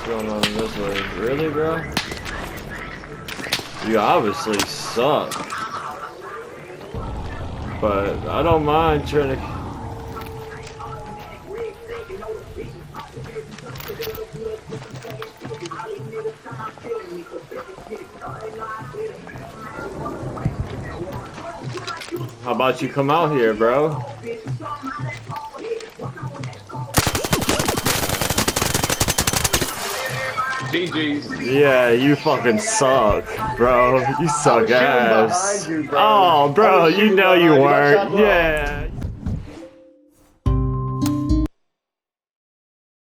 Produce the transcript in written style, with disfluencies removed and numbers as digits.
going on this way? Really, bro? You obviously suck. But I don't mind trying to... How about you come out here, bro? GG's. Yeah, you fucking suck, bro. You suck ass. You, bro. Oh, bro, you know you weren't. Yeah.